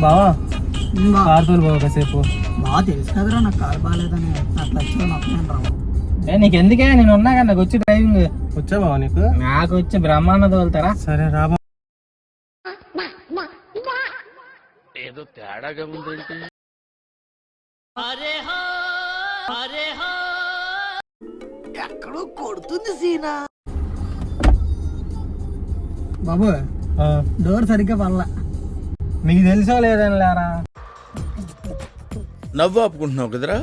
బావా కారు తోలు బావ కాసేపు. బాగా తెలుసు కదరా నాకు కారు బాగాలేదని అట్లా వచ్చి మొత్తం రావు. నీకు ఎందుకే, నేను ఉన్నా కదా నాకు వచ్చి డ్రైవింగ్. వచ్చా బావ నీకు? నాకు వచ్చి బ్రహ్మాండ తోలుతారా? సరే రా బావ. ఏదో తేడాగా ఉందంటే ఎక్కడో కొడుతుంది సీనా. బాబు డోర్ సరిగ్గా పడలా. మీకు తెలుసో లేదని లేరా? నవ్వు ఆపుకుంటున్నావు కదరా.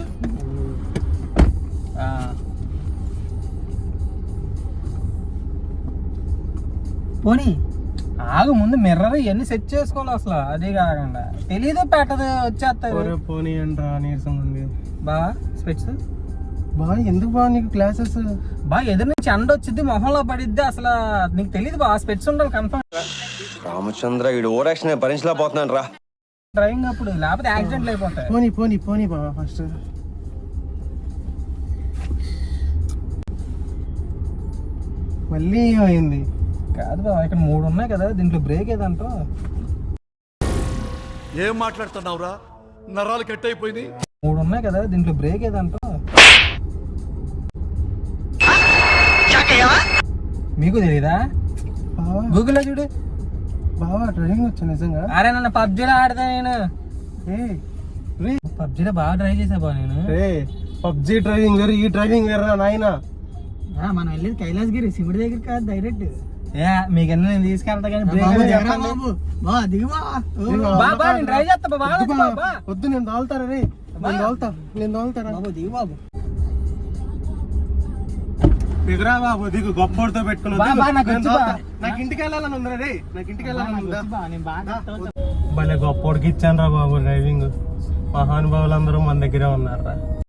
పోనీ ఆగు, ముందు మిర్రర్ ఇవన్నీ సెట్ చేసుకోవాలి అసలు. అది కాకుండా తెలీదు పెట్టదు వచ్చేస్తాయి. పోనీ అంటరా నీరసం ఉంది. బా స్పెట్స్ బా ఎందుకు బా నీకు క్లాసెస్? బా ఎదురు నుంచి ఎండ వచ్చింది మొహంలో పడిద్ది, అసలు నీకు తెలియదు బా. స్పెట్స్ ఉండాలి కన్ఫర్మ్. రామచంద్ర ఈ ఓరాక్షన్ భరించలేకపోతున్నాను రా డ్రైవింగ్ అప్పుడు, లేకపోతే యాక్సిడెంట్లు అయిపోతాయి. పోనీ పోనీ పోనీ బావా ఫస్ట్. మళ్ళీ ఏమైంది? కాదు బా, ఇక్కడ 3 ఉన్నాయి కదా, దీంట్లో బ్రేక్ ఏదంటో. ఏం మాట్లాడుతున్నావురా? నరాలు కట్ అయిపోయింది. 3 ఉన్నాయి కదా, దీంట్లో బ్రేక్ ఏదంటో. మీకు తెలీదా? బావా గూగుల్లో చూడు. బావా డ్రైవింగ్ వచ్చా నిజంగా? అరే నన్ను పబ్జీలో ఆడతా నేను. రే పబ్జీలో బాగా డ్రైవ్ చేసా బా నేను. రే పబ్జీ డ్రైవింగ్ వేరు, ఈ డ్రైవింగ్ వేరా నాయనా. మనం వెళ్ళేది కైలాసగిరి, శివుడి దగ్గర కాదు డైరెక్ట్. మీకు నేను తీసుకెళ్తా కానీ బ్రేక్ బాబు, ఏదో దిగరా చెప్పండి. బాబు. బా దిగు బా. బా నేను డ్రైవ్ చేస్తా బా. వద్దు బా, వద్దు నేను తోలుతారా రే, నేను తోలుతారా. బాబు దిగు బాబు. దిగురా బాబు దిగు, గొప్పడితో పెట్టుకుని బా, బా, నాకు వచ్చి బా. నాకు ఇంటికి వెళ్ళాలని ఉందిరా రే, నాకు ఇంటికి వెళ్ళాలని ఉందా? బా, నేను బాగా భలే గొప్పోడికి ఇచ్చాను రా బాబు డ్రైవింగ్. మహానుభావులందరూ మన దగ్గరే ఉన్నారా.